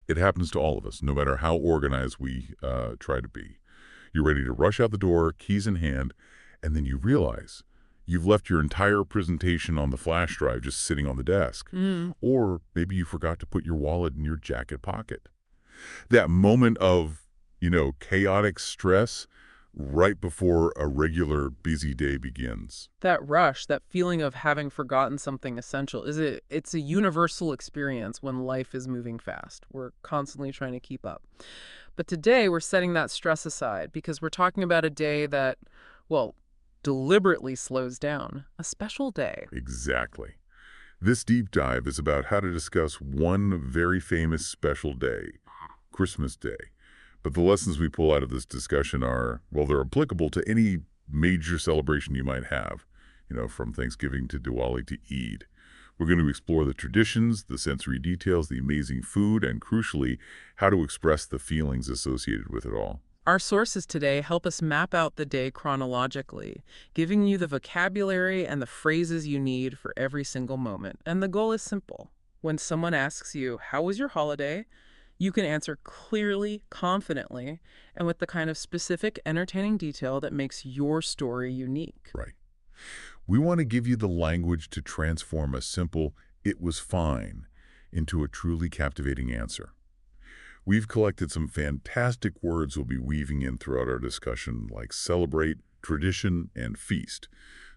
It happens to all of us, no matter how organized we try to be. You're ready to rush out the door, keys in hand, and then you realize you've left your entire presentation on the flash drive just sitting on the desk. Mm. Or maybe you forgot to put your wallet in your jacket pocket. That moment of, chaotic stress right before a regular busy day begins. That rush, that feeling of having forgotten something essential, it's a universal experience when life is moving fast. We're constantly trying to keep up. But today we're setting that stress aside because we're talking about a day that, well, deliberately slows down. A special day. Exactly. This deep dive is about how to discuss one very famous special day, Christmas Day. But the lessons we pull out of this discussion are, well, they're applicable to any major celebration you might have, from Thanksgiving to Diwali to Eid. We're going to explore the traditions, the sensory details, the amazing food, and crucially, how to express the feelings associated with it all. Our sources today help us map out the day chronologically, giving you the vocabulary and the phrases you need for every single moment. And the goal is simple. When someone asks you, "How was your holiday?" you can answer clearly, confidently, and with the kind of specific, entertaining detail that makes your story unique. Right. We want to give you the language to transform a simple, "it was fine," into a truly captivating answer. We've collected some fantastic words we'll be weaving in throughout our discussion, like celebrate, tradition, and feast.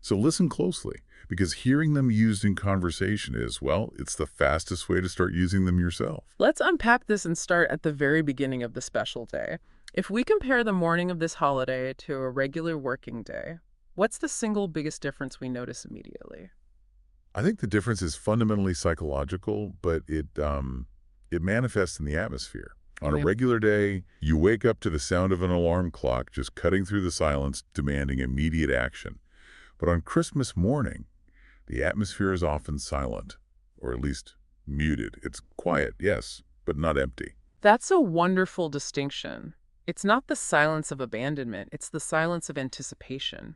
So listen closely, because hearing them used in conversation is, well, it's the fastest way to start using them yourself. Let's unpack this and start at the very beginning of the special day. If we compare the morning of this holiday to a regular working day, what's the single biggest difference we notice immediately? I think the difference is fundamentally psychological, but it manifests in the atmosphere. On a Okay. regular day, you wake up to the sound of an alarm clock just cutting through the silence, demanding immediate action. But on Christmas morning, the atmosphere is often silent, or at least muted. It's quiet, yes, but not empty. That's a wonderful distinction. It's not the silence of abandonment, it's the silence of anticipation.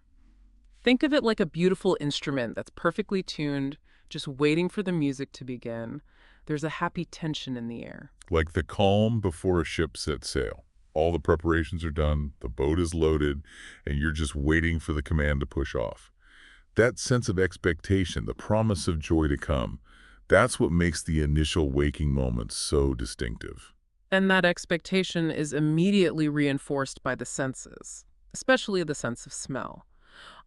Think of it like a beautiful instrument that's perfectly tuned, just waiting for the music to begin. There's a happy tension in the air. Like the calm before a ship sets sail. All the preparations are done, the boat is loaded, and you're just waiting for the command to push off. That sense of expectation, the promise of joy to come, that's what makes the initial waking moment so distinctive. And that expectation is immediately reinforced by the senses, especially the sense of smell.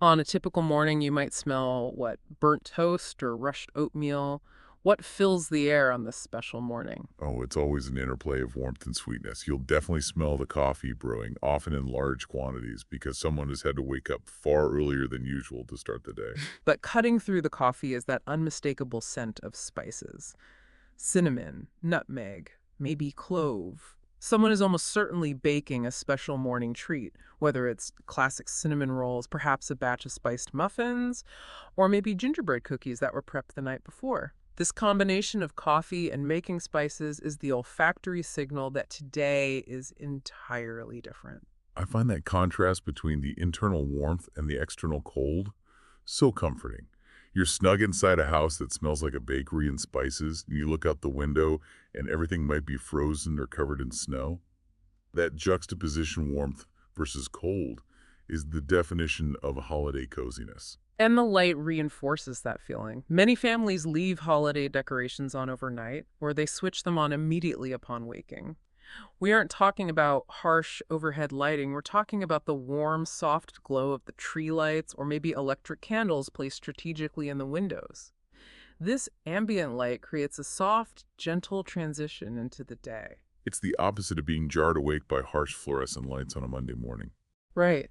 On a typical morning, you might smell, what, burnt toast or rushed oatmeal. What fills the air on this special morning? Oh, it's always an interplay of warmth and sweetness. You'll definitely smell the coffee brewing, often in large quantities, because someone has had to wake up far earlier than usual to start the day. But cutting through the coffee is that unmistakable scent of spices. Cinnamon, nutmeg, maybe clove. Someone is almost certainly baking a special morning treat, whether it's classic cinnamon rolls, perhaps a batch of spiced muffins, or maybe gingerbread cookies that were prepped the night before. This combination of coffee and making spices is the olfactory signal that today is entirely different. I find that contrast between the internal warmth and the external cold so comforting. You're snug inside a house that smells like a bakery and spices, and you look out the window and everything might be frozen or covered in snow. That juxtaposition, warmth versus cold, is the definition of a holiday coziness. And the light reinforces that feeling. Many families leave holiday decorations on overnight, or they switch them on immediately upon waking. We aren't talking about harsh overhead lighting. We're talking about the warm, soft glow of the tree lights or maybe electric candles placed strategically in the windows. This ambient light creates a soft, gentle transition into the day. It's the opposite of being jarred awake by harsh fluorescent lights on a Monday morning. Right.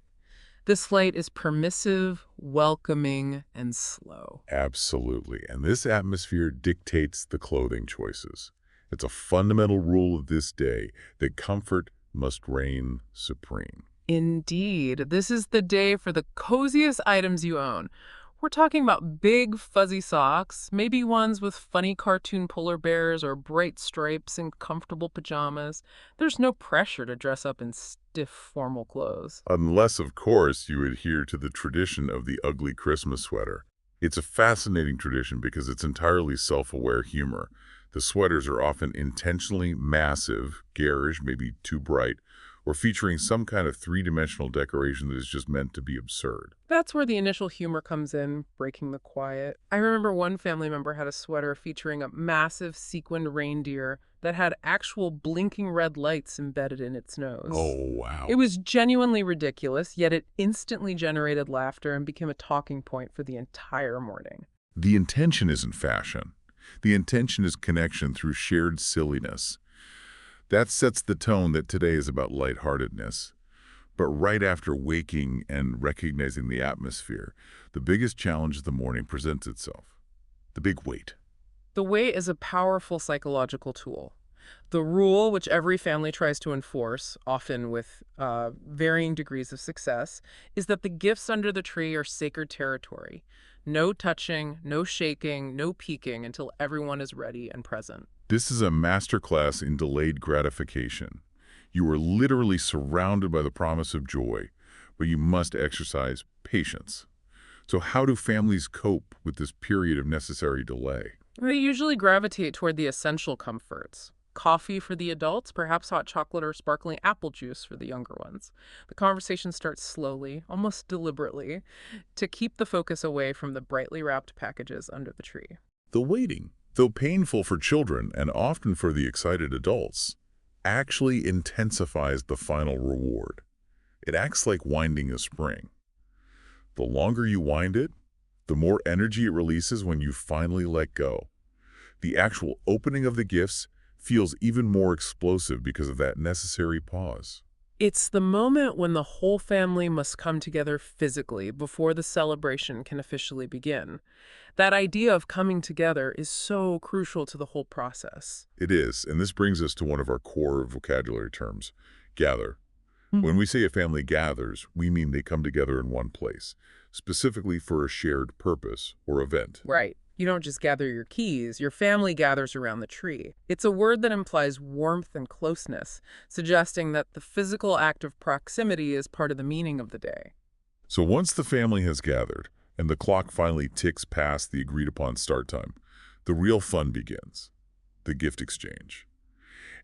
This light is permissive, welcoming, and slow. Absolutely. And this atmosphere dictates the clothing choices. It's a fundamental rule of this day that comfort must reign supreme. Indeed, this is the day for the coziest items you own. We're talking about big, fuzzy socks, maybe ones with funny cartoon polar bears or bright stripes and comfortable pajamas. There's no pressure to dress up in stiff, formal clothes. Unless, of course, you adhere to the tradition of the ugly Christmas sweater. It's a fascinating tradition because it's entirely self-aware humor The sweaters are often intentionally massive, garish, maybe too bright, or featuring some kind of three-dimensional decoration that is just meant to be absurd. That's where the initial humor comes in, breaking the quiet. I remember one family member had a sweater featuring a massive sequined reindeer that had actual blinking red lights embedded in its nose. Oh, wow. It was genuinely ridiculous, yet it instantly generated laughter and became a talking point for the entire morning. The intention isn't fashion. The intention is connection through shared silliness. That sets the tone that today is about lightheartedness. But right after waking and recognizing the atmosphere, the biggest challenge of the morning presents itself. The big wait. The weight is a powerful psychological tool. The rule, which every family tries to enforce, often with varying degrees of success, is that the gifts under the tree are sacred territory. No touching, no shaking, no peeking until everyone is ready and present. This is a masterclass in delayed gratification. You are literally surrounded by the promise of joy, but you must exercise patience. So how do families cope with this period of necessary delay? They usually gravitate toward the essential comforts. Coffee for the adults, perhaps hot chocolate or sparkling apple juice for the younger ones. The conversation starts slowly, almost deliberately, to keep the focus away from the brightly wrapped packages under the tree. The waiting, though painful for children and often for the excited adults, actually intensifies the final reward. It acts like winding a spring. The longer you wind it, the more energy it releases when you finally let go. The actual opening of the gifts feels even more explosive because of that necessary pause. It's the moment when the whole family must come together physically before the celebration can officially begin. That idea of coming together is so crucial to the whole process. It is, and this brings us to one of our core vocabulary terms, gather. When we say a family gathers, we mean they come together in one place, specifically for a shared purpose or event. Right. You don't just gather your keys, your family gathers around the tree. It's a word that implies warmth and closeness, suggesting that the physical act of proximity is part of the meaning of the day. So once the family has gathered, and the clock finally ticks past the agreed-upon start time, the real fun begins, the gift exchange.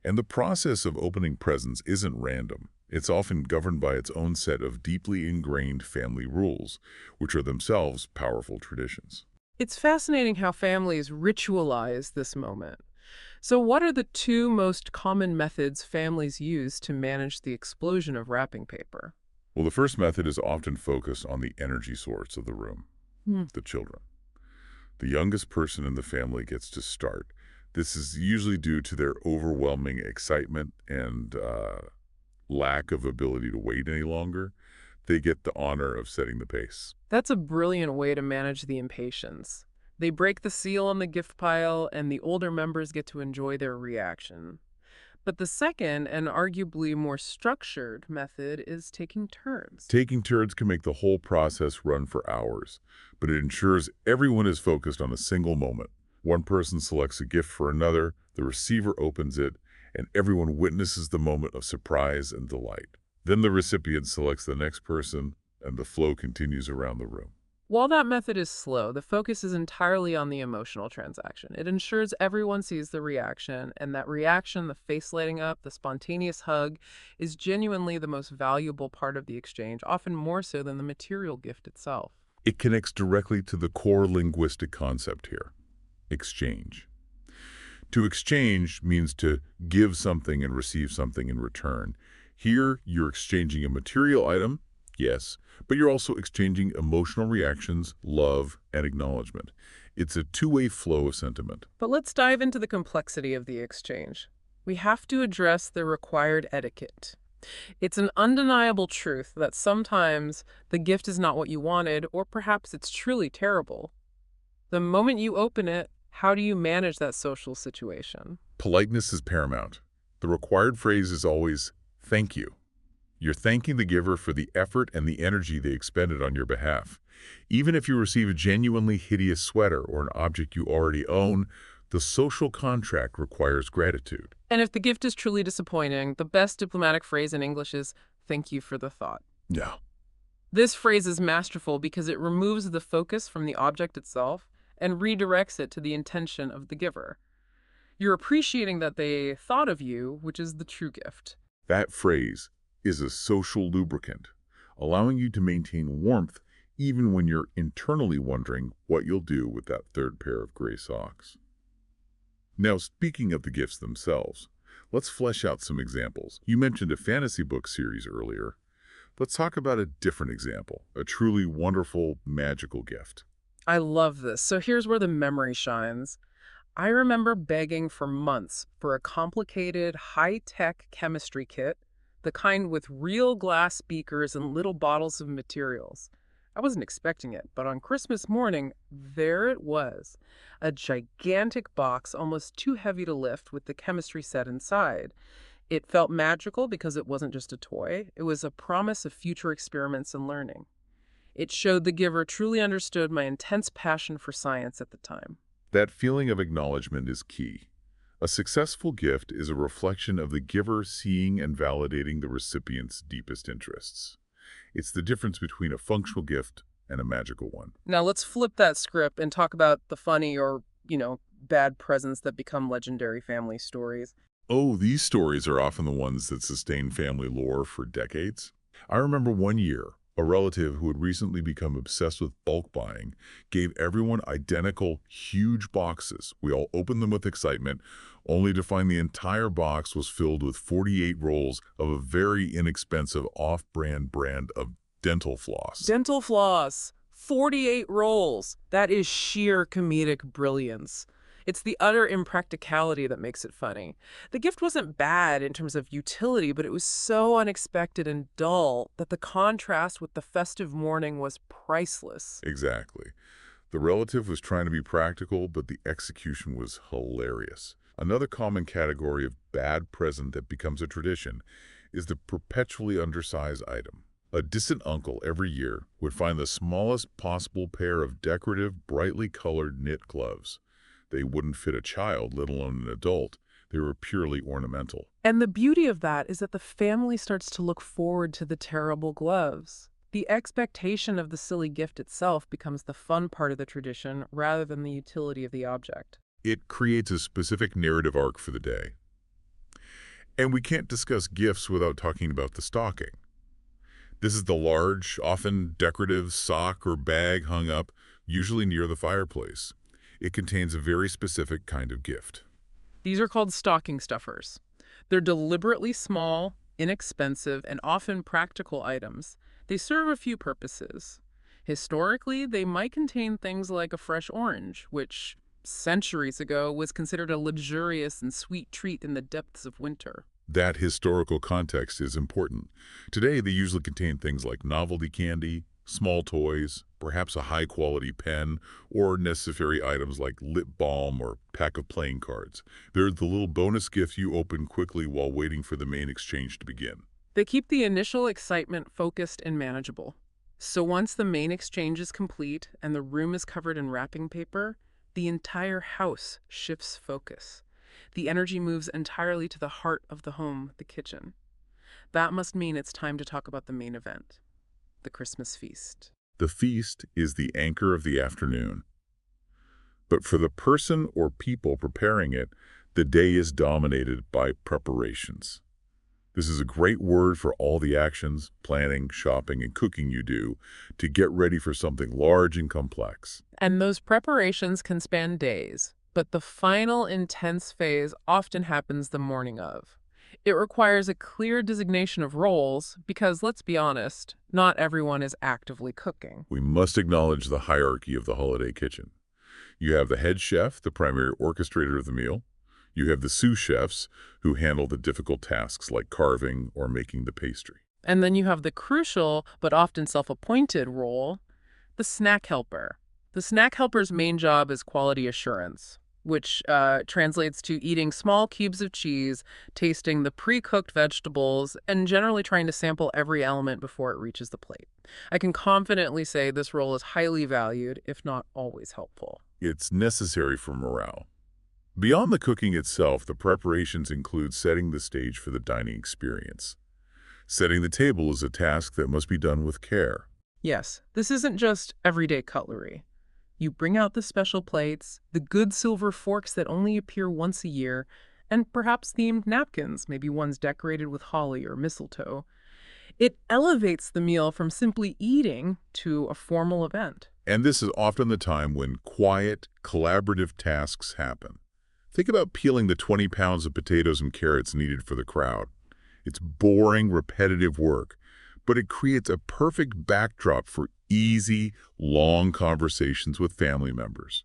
And the process of opening presents isn't random. It's often governed by its own set of deeply ingrained family rules, which are themselves powerful traditions. It's fascinating how families ritualize this moment. So what are the two most common methods families use to manage the explosion of wrapping paper? Well, the first method is often focused on the energy source of the room, the children. The youngest person in the family gets to start. This is usually due to their overwhelming excitement and lack of ability to wait any longer. They get the honor of setting the pace. That's a brilliant way to manage the impatience. They break the seal on the gift pile, and the older members get to enjoy their reaction. But the second, and arguably more structured, method is taking turns. Taking turns can make the whole process run for hours, but it ensures everyone is focused on a single moment. One person selects a gift for another, the receiver opens it, and everyone witnesses the moment of surprise and delight. Then the recipient selects the next person, and the flow continues around the room. While that method is slow, the focus is entirely on the emotional transaction. It ensures everyone sees the reaction, and that reaction, the face lighting up, the spontaneous hug, is genuinely the most valuable part of the exchange, often more so than the material gift itself. It connects directly to the core linguistic concept here, exchange. To exchange means to give something and receive something in return. Here, you're exchanging a material item, yes, but you're also exchanging emotional reactions, love, and acknowledgement. It's a two-way flow of sentiment. But let's dive into the complexity of the exchange. We have to address the required etiquette. It's an undeniable truth that sometimes the gift is not what you wanted, or perhaps it's truly terrible. The moment you open it, how do you manage that social situation? Politeness is paramount. The required phrase is always, thank you. You're thanking the giver for the effort and the energy they expended on your behalf. Even if you receive a genuinely hideous sweater or an object you already own, the social contract requires gratitude. And if the gift is truly disappointing, the best diplomatic phrase in English is, thank you for the thought. Yeah. This phrase is masterful because it removes the focus from the object itself and redirects it to the intention of the giver. You're appreciating that they thought of you, which is the true gift. That phrase is a social lubricant, allowing you to maintain warmth even when you're internally wondering what you'll do with that third pair of gray socks. Now, speaking of the gifts themselves, let's flesh out some examples. You mentioned a fantasy book series earlier. Let's talk about a different example, a truly wonderful, magical gift. I love this. So here's where the memory shines. I remember begging for months for a complicated, high-tech chemistry kit, the kind with real glass beakers and little bottles of materials. I wasn't expecting it, but on Christmas morning, there it was. A gigantic box, almost too heavy to lift, with the chemistry set inside. It felt magical because it wasn't just a toy. It was a promise of future experiments and learning. It showed the giver truly understood my intense passion for science at the time. That feeling of acknowledgement is key. A successful gift is a reflection of the giver seeing and validating the recipient's deepest interests. It's the difference between a functional gift and a magical one. Now let's flip that script and talk about the funny or, bad presents that become legendary family stories. Oh, these stories are often the ones that sustain family lore for decades. I remember one year, a relative who had recently become obsessed with bulk buying gave everyone identical, huge boxes. We all opened them with excitement, only to find the entire box was filled with 48 rolls of a very inexpensive off-brand brand of dental floss. Dental floss, 48 rolls. That is sheer comedic brilliance. It's the utter impracticality that makes it funny. The gift wasn't bad in terms of utility, but it was so unexpected and dull that the contrast with the festive morning was priceless. Exactly. The relative was trying to be practical, but the execution was hilarious. Another common category of bad present that becomes a tradition is the perpetually undersized item. A distant uncle every year would find the smallest possible pair of decorative, brightly colored knit gloves. They wouldn't fit a child, let alone an adult. They were purely ornamental. And the beauty of that is that the family starts to look forward to the terrible gloves. The expectation of the silly gift itself becomes the fun part of the tradition rather than the utility of the object. It creates a specific narrative arc for the day. And we can't discuss gifts without talking about the stocking. This is the large, often decorative sock or bag hung up, usually near the fireplace. It contains a very specific kind of gift. These are called stocking stuffers. They're deliberately small, inexpensive, and often practical items. They serve a few purposes. Historically, they might contain things like a fresh orange, which centuries ago was considered a luxurious and sweet treat in the depths of winter. That historical context is important. Today, they usually contain things like novelty candy, small toys, perhaps a high-quality pen, or necessary items like lip balm or pack of playing cards. They're the little bonus gift you open quickly while waiting for the main exchange to begin. They keep the initial excitement focused and manageable. So once the main exchange is complete and the room is covered in wrapping paper, the entire house shifts focus. The energy moves entirely to the heart of the home, the kitchen. That must mean it's time to talk about the main event, the Christmas feast. The feast is the anchor of the afternoon. But for the person or people preparing it, the day is dominated by preparations. This is a great word for all the actions, planning, shopping, and cooking you do to get ready for something large and complex. And those preparations can span days, but the final intense phase often happens the morning of. It requires a clear designation of roles because, let's be honest, not everyone is actively cooking. We must acknowledge the hierarchy of the holiday kitchen. You have the head chef, the primary orchestrator of the meal. You have the sous chefs, who handle the difficult tasks like carving or making the pastry. And then you have the crucial, but often self-appointed role, the snack helper. The snack helper's main job is quality assurance, which translates to eating small cubes of cheese, tasting the pre-cooked vegetables, and generally trying to sample every element before it reaches the plate. I can confidently say this role is highly valued, if not always helpful. It's necessary for morale. Beyond the cooking itself, the preparations include setting the stage for the dining experience. Setting the table is a task that must be done with care. Yes, this isn't just everyday cutlery. You bring out the special plates, the good silver forks that only appear once a year, and perhaps themed napkins, maybe ones decorated with holly or mistletoe. It elevates the meal from simply eating to a formal event. And this is often the time when quiet, collaborative tasks happen. Think about peeling the 20 pounds of potatoes and carrots needed for the crowd. It's boring, repetitive work, but it creates a perfect backdrop for easy, long conversations with family members.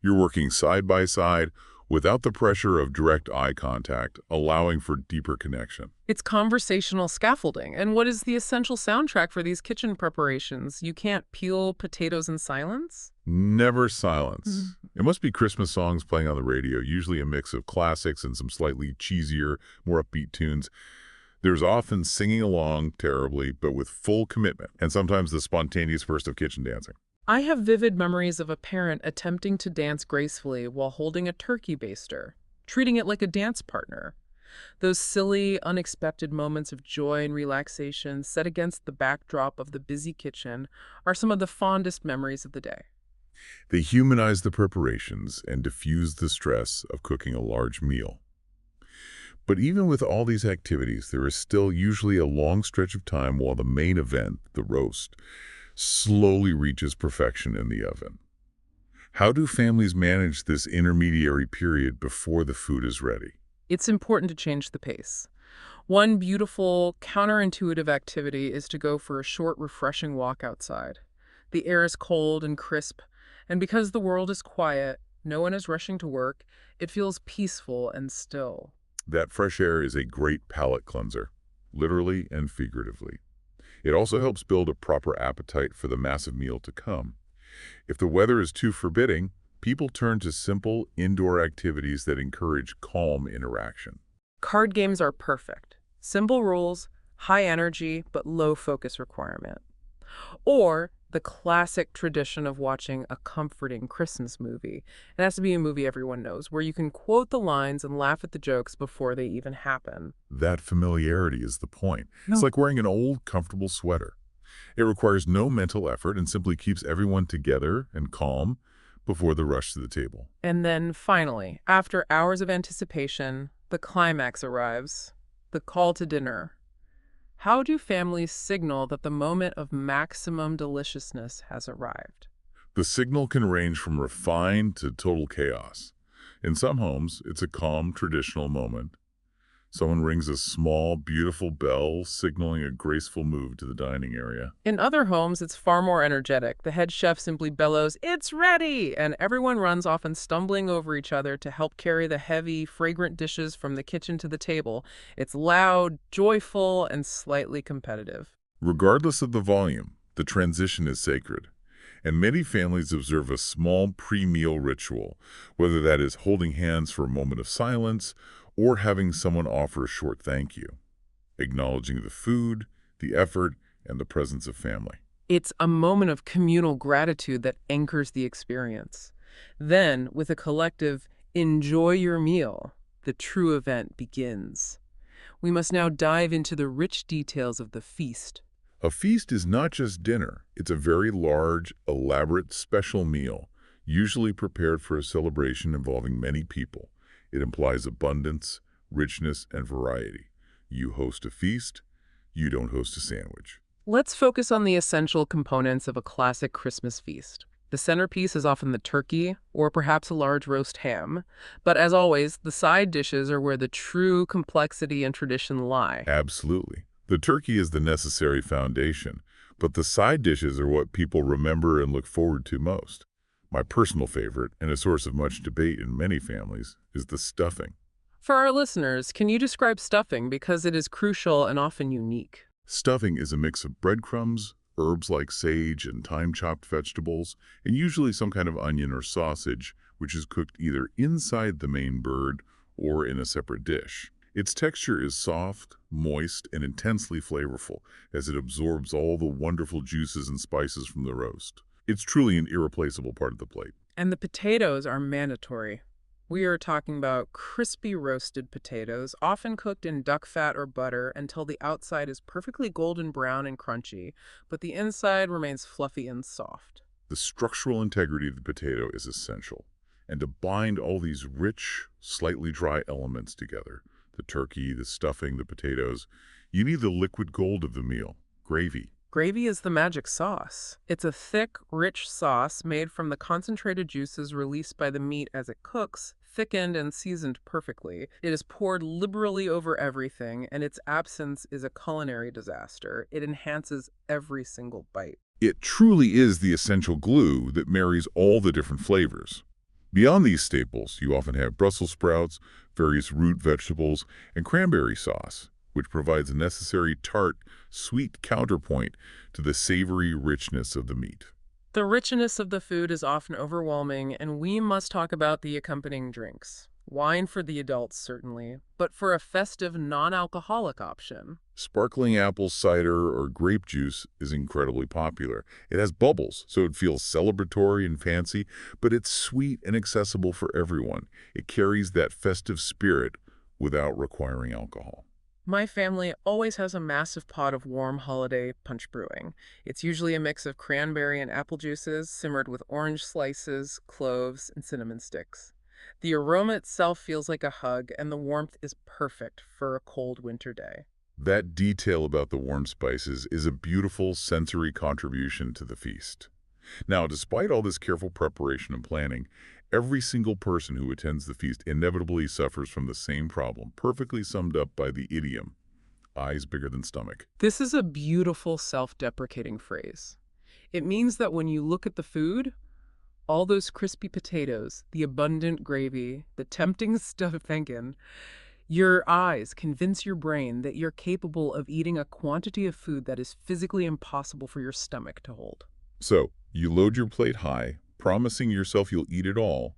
You're working side by side without the pressure of direct eye contact, allowing for deeper connection. It's conversational scaffolding. And what is the essential soundtrack for these kitchen preparations? You can't peel potatoes in silence? Never silence. It must be Christmas songs playing on the radio, usually a mix of classics and some slightly cheesier, more upbeat tunes. There's often singing along terribly, but with full commitment, and sometimes the spontaneous burst of kitchen dancing. I have vivid memories of a parent attempting to dance gracefully while holding a turkey baster, treating it like a dance partner. Those silly, unexpected moments of joy and relaxation set against the backdrop of the busy kitchen are some of the fondest memories of the day. They humanize the preparations and diffuse the stress of cooking a large meal. But even with all these activities, there is still usually a long stretch of time while the main event, the roast, slowly reaches perfection in the oven. How do families manage this intermediary period before the food is ready? It's important to change the pace. One beautiful, counterintuitive activity is to go for a short, refreshing walk outside. The air is cold and crisp, and because the world is quiet, no one is rushing to work, it feels peaceful and still. That fresh air is a great palate cleanser, literally and figuratively. It also helps build a proper appetite for the massive meal to come. If the weather is too forbidding, people turn to simple indoor activities that encourage calm interaction. Card games are perfect. Simple rules, high energy, but low focus requirement. Or the classic tradition of watching a comforting Christmas movie. It has to be a movie everyone knows, where you can quote the lines and laugh at the jokes before they even happen. That familiarity is the point. No. It's like wearing an old, comfortable sweater. It requires no mental effort and simply keeps everyone together and calm before the rush to the table. And then finally, after hours of anticipation, the climax arrives, the call to dinner. How do families signal that the moment of maximum deliciousness has arrived? The signal can range from refined to total chaos. In some homes, it's a calm, traditional moment. Someone rings a small, beautiful bell, signaling a graceful move to the dining area. In other homes, it's far more energetic. The head chef simply bellows, "It's ready!" And everyone runs off and stumbling over each other to help carry the heavy, fragrant dishes from the kitchen to the table. It's loud, joyful, and slightly competitive. Regardless of the volume, the transition is sacred. And many families observe a small pre-meal ritual, whether that is holding hands for a moment of silence or having someone offer a short thank you, acknowledging the food, the effort, and the presence of family. It's a moment of communal gratitude that anchors the experience. Then, with a collective, "enjoy your meal," the true event begins. We must now dive into the rich details of the feast. A feast is not just dinner. It's a very large, elaborate, special meal, usually prepared for a celebration involving many people. It implies abundance, richness, and variety. You host a feast, you don't host a sandwich. Let's focus on the essential components of a classic Christmas feast. The centerpiece is often the turkey, or perhaps a large roast ham. But as always, the side dishes are where the true complexity and tradition lie. Absolutely. The turkey is the necessary foundation, but the side dishes are what people remember and look forward to most. My personal favorite, and a source of much debate in many families, is the stuffing. For our listeners, can you describe stuffing because it is crucial and often unique? Stuffing is a mix of breadcrumbs, herbs like sage and thyme-chopped vegetables, and usually some kind of onion or sausage, which is cooked either inside the main bird or in a separate dish. Its texture is soft, moist, and intensely flavorful as it absorbs all the wonderful juices and spices from the roast. It's truly an irreplaceable part of the plate. And the potatoes are mandatory. We are talking about crispy roasted potatoes, often cooked in duck fat or butter until the outside is perfectly golden brown and crunchy, but the inside remains fluffy and soft. The structural integrity of the potato is essential. And to bind all these rich, slightly dry elements together, the turkey, the stuffing, the potatoes, you need the liquid gold of the meal, gravy. Gravy is the magic sauce. It's a thick, rich sauce made from the concentrated juices released by the meat as it cooks, thickened and seasoned perfectly. It is poured liberally over everything, and its absence is a culinary disaster. It enhances every single bite. It truly is the essential glue that marries all the different flavors. Beyond these staples, you often have Brussels sprouts, various root vegetables, and cranberry sauce, which provides a necessary tart, sweet counterpoint to the savory richness of the meat. The richness of the food is often overwhelming, and we must talk about the accompanying drinks. Wine for the adults, certainly, but for a festive, non-alcoholic option. Sparkling apple cider or grape juice is incredibly popular. It has bubbles, so it feels celebratory and fancy, but it's sweet and accessible for everyone. It carries that festive spirit without requiring alcohol. My family always has a massive pot of warm holiday punch brewing. It's usually a mix of cranberry and apple juices simmered with orange slices, cloves, and cinnamon sticks. The aroma itself feels like a hug, and the warmth is perfect for a cold winter day. That detail about the warm spices is a beautiful sensory contribution to the feast. Now, despite all this careful preparation and planning, every single person who attends the feast inevitably suffers from the same problem, perfectly summed up by the idiom, eyes bigger than stomach. This is a beautiful self-deprecating phrase. It means that when you look at the food, all those crispy potatoes, the abundant gravy, the tempting stuffing, your eyes convince your brain that you're capable of eating a quantity of food that is physically impossible for your stomach to hold. So, you load your plate high, promising yourself you'll eat it all,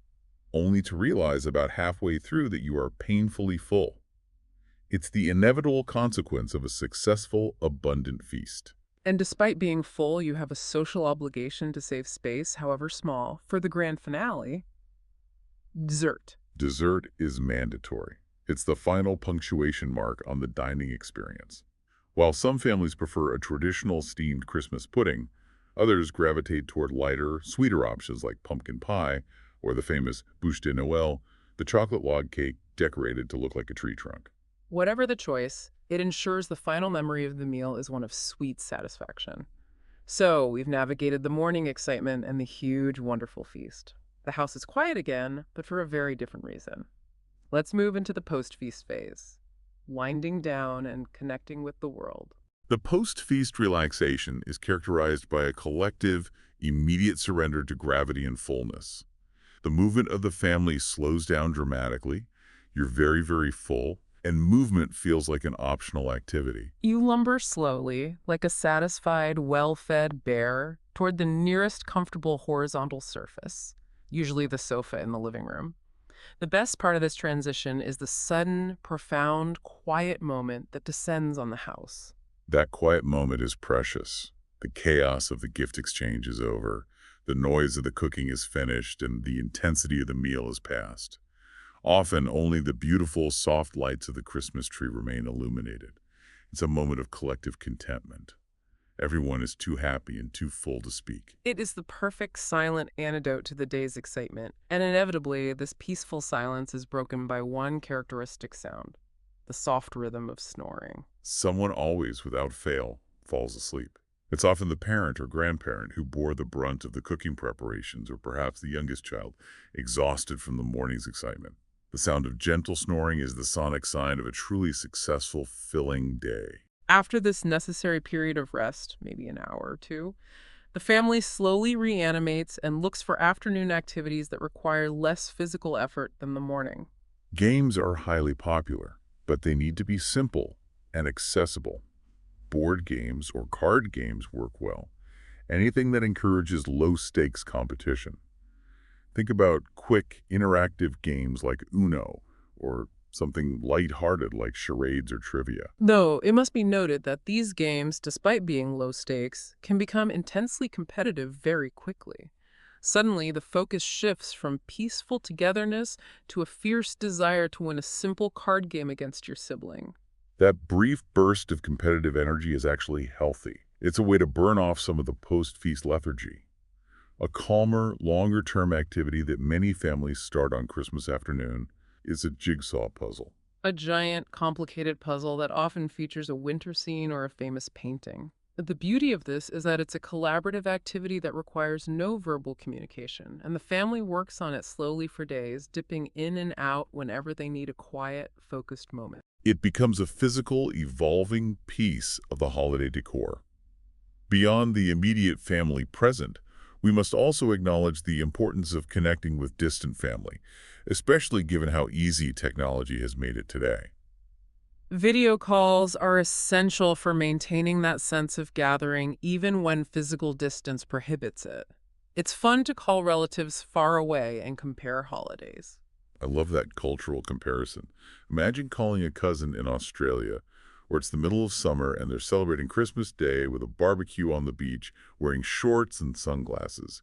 only to realize about halfway through that you are painfully full. It's the inevitable consequence of a successful, abundant feast. And despite being full, you have a social obligation to save space, however small, for the grand finale, dessert. Dessert is mandatory. It's the final punctuation mark on the dining experience. While some families prefer a traditional steamed Christmas pudding, others gravitate toward lighter, sweeter options like pumpkin pie or the famous bûche de Noël, the chocolate log cake decorated to look like a tree trunk. Whatever the choice, it ensures the final memory of the meal is one of sweet satisfaction. So, we've navigated the morning excitement and the huge, wonderful feast. The house is quiet again, but for a very different reason. Let's move into the post-feast phase, winding down and connecting with the world. The post-feast relaxation is characterized by a collective, immediate surrender to gravity and fullness. The movement of the family slows down dramatically. You're very, very full, and movement feels like an optional activity. You lumber slowly, like a satisfied, well-fed bear, toward the nearest comfortable horizontal surface, usually the sofa in the living room. The best part of this transition is the sudden, profound, quiet moment that descends on the house. That quiet moment is precious. The chaos of the gift exchange is over. The noise of the cooking is finished, and the intensity of the meal is past. Often, only the beautiful, soft lights of the Christmas tree remain illuminated. It's a moment of collective contentment. Everyone is too happy and too full to speak. It is the perfect silent antidote to the day's excitement, and inevitably, this peaceful silence is broken by one characteristic sound, the soft rhythm of snoring. Someone always, without fail, falls asleep. It's often the parent or grandparent who bore the brunt of the cooking preparations, or perhaps the youngest child, exhausted from the morning's excitement. The sound of gentle snoring is the sonic sign of a truly successful, filling day. After this necessary period of rest, maybe an hour or two, the family slowly reanimates and looks for afternoon activities that require less physical effort than the morning. Games are highly popular, but they need to be simple and accessible. Board games or card games work well. Anything that encourages low-stakes competition. Think about quick, interactive games like Uno, or something light-hearted like charades or trivia. Though it must be noted that these games, despite being low stakes, can become intensely competitive very quickly. Suddenly, the focus shifts from peaceful togetherness to a fierce desire to win a simple card game against your sibling. That brief burst of competitive energy is actually healthy. It's a way to burn off some of the post-feast lethargy. A calmer, longer-term activity that many families start on Christmas afternoon is a jigsaw puzzle. A giant, complicated puzzle that often features a winter scene or a famous painting. The beauty of this is that it's a collaborative activity that requires no verbal communication, and the family works on it slowly for days, dipping in and out whenever they need a quiet, focused moment. It becomes a physical, evolving piece of the holiday decor. Beyond the immediate family present, we must also acknowledge the importance of connecting with distant family, especially given how easy technology has made it today. Video calls are essential for maintaining that sense of gathering even when physical distance prohibits it. It's fun to call relatives far away and compare holidays. I love that cultural comparison. Imagine calling a cousin in Australia, where it's the middle of summer and they're celebrating Christmas Day with a barbecue on the beach, wearing shorts and sunglasses.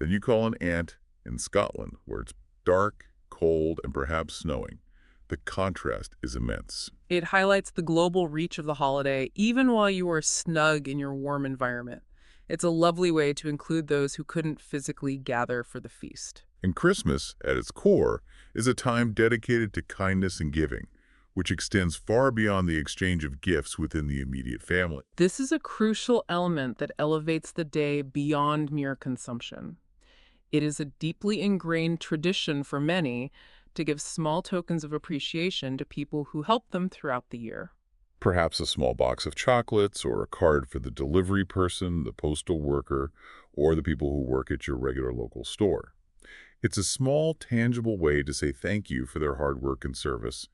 Then you call an aunt in Scotland, where it's dark, cold, and perhaps snowing. The contrast is immense. It highlights the global reach of the holiday even while you are snug in your warm environment. It's a lovely way to include those who couldn't physically gather for the feast. And Christmas, at its core, is a time dedicated to kindness and giving, which extends far beyond the exchange of gifts within the immediate family. This is a crucial element that elevates the day beyond mere consumption. It is a deeply ingrained tradition for many to give small tokens of appreciation to people who help them throughout the year. Perhaps a small box of chocolates or a card for the delivery person, the postal worker, or the people who work at your regular local store. It's a small, tangible way to say thank you for their hard work and service,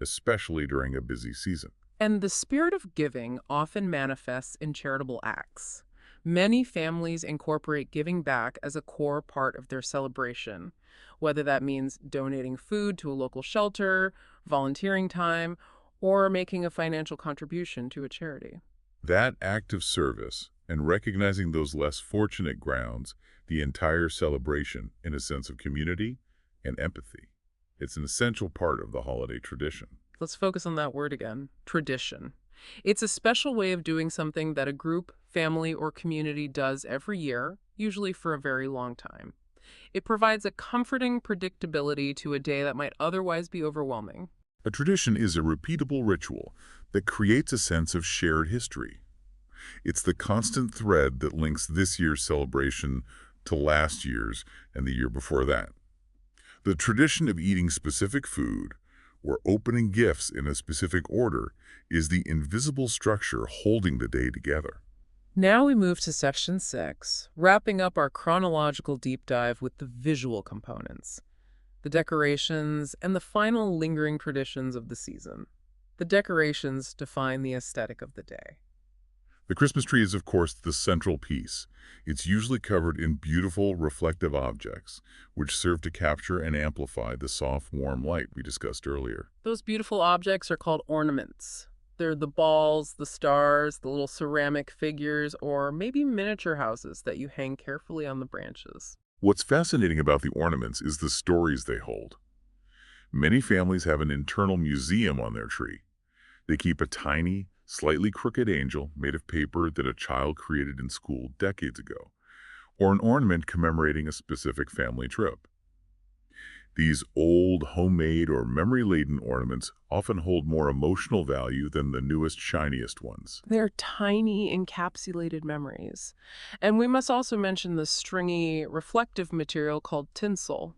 especially during a busy season. And the spirit of giving often manifests in charitable acts. Many families incorporate giving back as a core part of their celebration, whether that means donating food to a local shelter, volunteering time, or making a financial contribution to a charity. That act of service and recognizing those less fortunate grounds the entire celebration in a sense of community and empathy. It's an essential part of the holiday tradition. Let's focus on that word again, tradition. It's a special way of doing something that a group, family, or community does every year, usually for a very long time. It provides a comforting predictability to a day that might otherwise be overwhelming. A tradition is a repeatable ritual that creates a sense of shared history. It's the constant thread that links this year's celebration to last year's and the year before that. The tradition of eating specific food or opening gifts in a specific order is the invisible structure holding the day together. Now we move to section 6, wrapping up our chronological deep dive with the visual components, the decorations, and the final lingering traditions of the season. The decorations define the aesthetic of the day. The Christmas tree is, of course, the central piece. It's usually covered in beautiful, reflective objects, which serve to capture and amplify the soft, warm light we discussed earlier. Those beautiful objects are called ornaments. They're the balls, the stars, the little ceramic figures, or maybe miniature houses that you hang carefully on the branches. What's fascinating about the ornaments is the stories they hold. Many families have an internal museum on their tree. They keep a tiny, slightly crooked angel made of paper that a child created in school decades ago, or an ornament commemorating a specific family trip. These old, homemade, or memory-laden ornaments often hold more emotional value than the newest, shiniest ones. They're tiny, encapsulated memories. And we must also mention the stringy, reflective material called tinsel.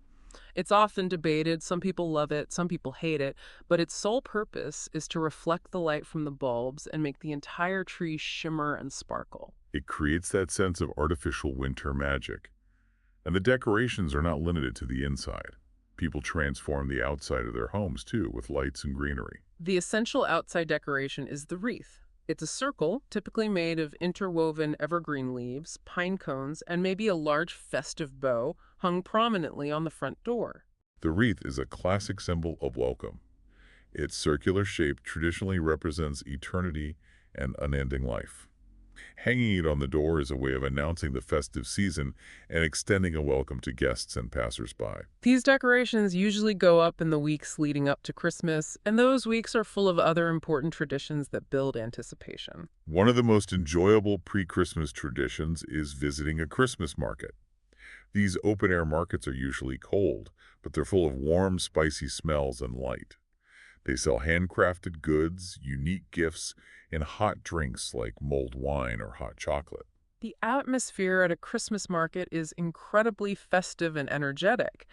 It's often debated. Some people love it, some people hate it, but its sole purpose is to reflect the light from the bulbs and make the entire tree shimmer and sparkle. It creates that sense of artificial winter magic. And the decorations are not limited to the inside. People transform the outside of their homes, too, with lights and greenery. The essential outside decoration is the wreath. It's a circle, typically made of interwoven evergreen leaves, pine cones, and maybe a large festive bow hung prominently on the front door. The wreath is a classic symbol of welcome. Its circular shape traditionally represents eternity and unending life. Hanging it on the door is a way of announcing the festive season and extending a welcome to guests and passersby. These decorations usually go up in the weeks leading up to Christmas, and those weeks are full of other important traditions that build anticipation. One of the most enjoyable pre-Christmas traditions is visiting a Christmas market. These open-air markets are usually cold, but they're full of warm, spicy smells and light. They sell handcrafted goods, unique gifts, and hot drinks like mulled wine or hot chocolate. The atmosphere at a Christmas market is incredibly festive and energetic.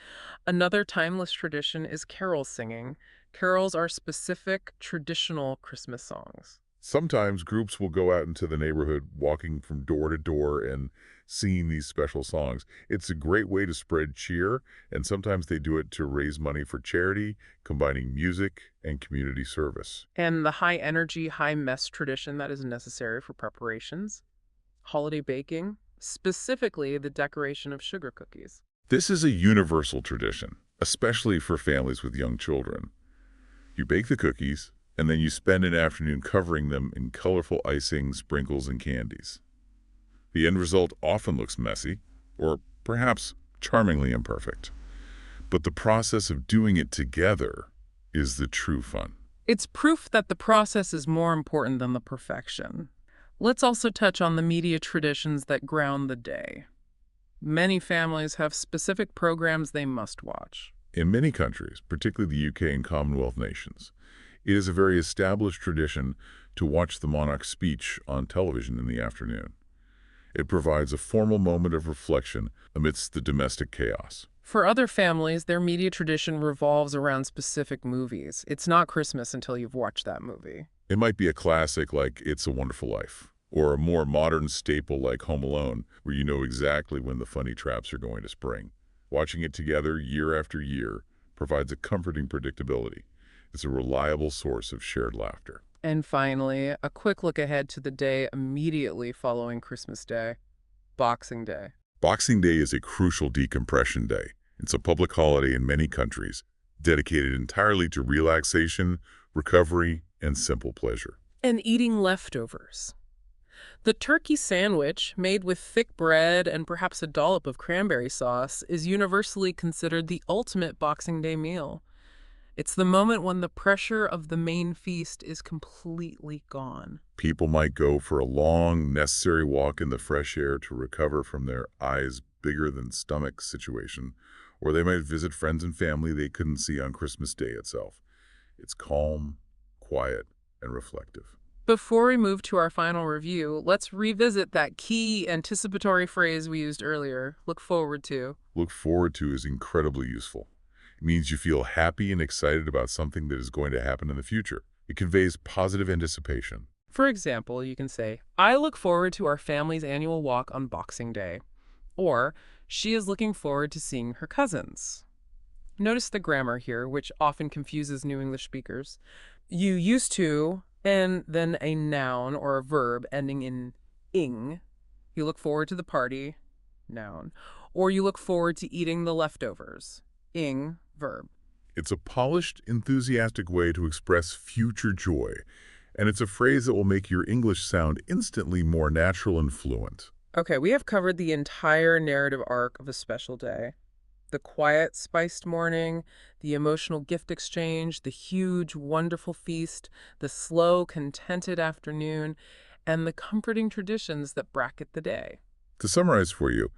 Another timeless tradition is carol singing. Carols are specific, traditional Christmas songs. Sometimes groups will go out into the neighborhood walking from door to door and singing these special songs. It's a great way to spread cheer, and sometimes they do it to raise money for charity, combining music and community service. And the high energy, high mess tradition that is necessary for preparations. Holiday baking, specifically the decoration of sugar cookies. This is a universal tradition, especially for families with young children. You bake the cookies, and then you spend an afternoon covering them in colorful icing, sprinkles, and candies. The end result often looks messy, or perhaps charmingly imperfect. But the process of doing it together is the true fun. It's proof that the process is more important than the perfection. Let's also touch on the media traditions that ground the day. Many families have specific programs they must watch. In many countries, particularly the UK and Commonwealth nations, it is a very established tradition to watch the monarch's speech on television in the afternoon. It provides a formal moment of reflection amidst the domestic chaos. For other families, their media tradition revolves around specific movies. It's not Christmas until you've watched that movie. It might be a classic like It's a Wonderful Life, or a more modern staple like Home Alone, where you know exactly when the funny traps are going to spring. Watching it together year after year provides a comforting predictability. It's a reliable source of shared laughter. And finally, a quick look ahead to the day immediately following Christmas Day, Boxing Day. Boxing Day is a crucial decompression day. It's a public holiday in many countries, dedicated entirely to relaxation, recovery, and simple pleasure. And eating leftovers. The turkey sandwich, made with thick bread and perhaps a dollop of cranberry sauce, is universally considered the ultimate Boxing Day meal. It's the moment when the pressure of the main feast is completely gone. People might go for a long, necessary walk in the fresh air to recover from their eyes bigger than stomach situation, or they might visit friends and family they couldn't see on Christmas Day itself. It's calm, quiet, and reflective. Before we move to our final review, let's revisit that key anticipatory phrase we used earlier, look forward to. Look forward to is incredibly useful. It means you feel happy and excited about something that is going to happen in the future. It conveys positive anticipation. For example, you can say, I look forward to our family's annual walk on Boxing Day. Or, she is looking forward to seeing her cousins. Notice the grammar here, which often confuses new English speakers. You used to, and then a noun or a verb ending in ing. You look forward to the party, noun. Or you look forward to eating the leftovers, ing, verb. It's a polished, enthusiastic way to express future joy, and it's a phrase that will make your English sound instantly more natural and fluent. Okay, we have covered the entire narrative arc of a special day. The quiet, spiced morning, the emotional gift exchange, the huge, wonderful feast, the slow, contented afternoon, and the comforting traditions that bracket the day. To summarize for you,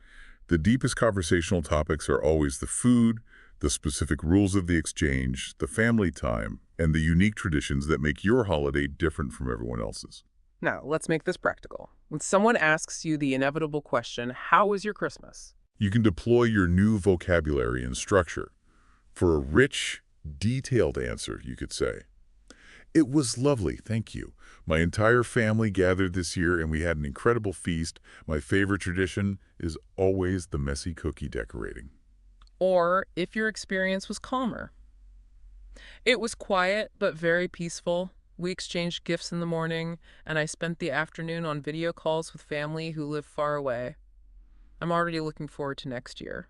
the deepest conversational topics are always the food, the specific rules of the exchange, the family time, and the unique traditions that make your holiday different from everyone else's. Now, let's make this practical. When someone asks you the inevitable question, how was your Christmas? You can deploy your new vocabulary and structure. For a rich, detailed answer, you could say, "It was lovely, thank you. My entire family gathered this year and we had an incredible feast. My favorite tradition is always the messy cookie decorating." Or if your experience was calmer. It was quiet but very peaceful. We exchanged gifts in the morning, and I spent the afternoon on video calls with family who live far away. I'm already looking forward to next year.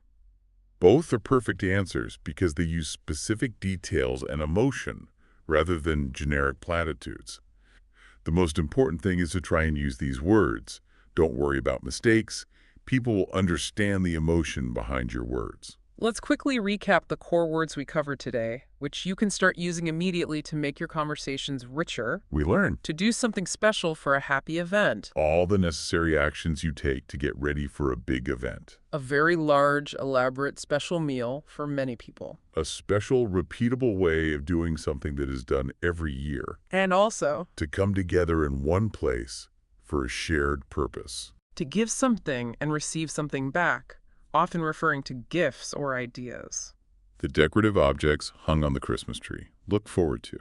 Both are perfect answers because they use specific details and emotion rather than generic platitudes. The most important thing is to try and use these words. Don't worry about mistakes. People will understand the emotion behind your words. Let's quickly recap the core words we covered today, which you can start using immediately to make your conversations richer, We learn to do something special for a happy event, all the necessary actions you take to get ready for a big event. a very large, elaborate, special meal for many people. A special, repeatable way of doing something that is done every year. And also, To come together in one place for a shared purpose. to give something and receive something back, often referring to gifts or ideas. The decorative objects hung on the Christmas tree. Look forward to.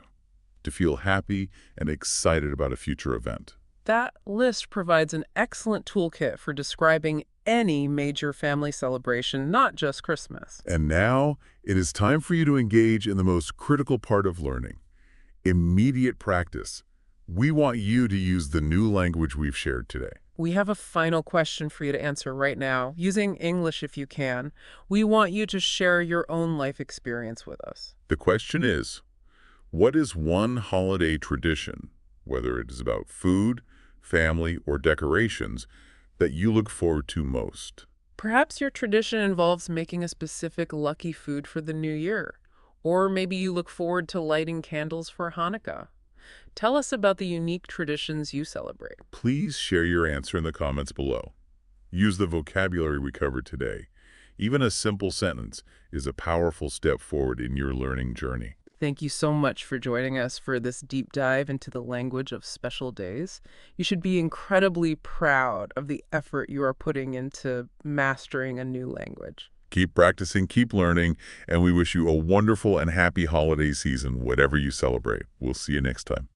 To feel happy and excited about a future event. That list provides an excellent toolkit for describing any major family celebration, not just Christmas. And now, it is time for you to engage in the most critical part of learning. Immediate practice. We want you to use the new language we've shared today. We have a final question for you to answer right now, using English if you can. We want you to share your own life experience with us. The question is, what is one holiday tradition, whether it is about food, family, or decorations, that you look forward to most? Perhaps your tradition involves making a specific lucky food for the new year. Or maybe you look forward to lighting candles for Hanukkah. Tell us about the unique traditions you celebrate. Please share your answer in the comments below. Use the vocabulary we covered today. Even a simple sentence is a powerful step forward in your learning journey. Thank you so much for joining us for this deep dive into the language of special days. You should be incredibly proud of the effort you are putting into mastering a new language. Keep practicing, keep learning, and we wish you a wonderful and happy holiday season, whatever you celebrate. We'll see you next time.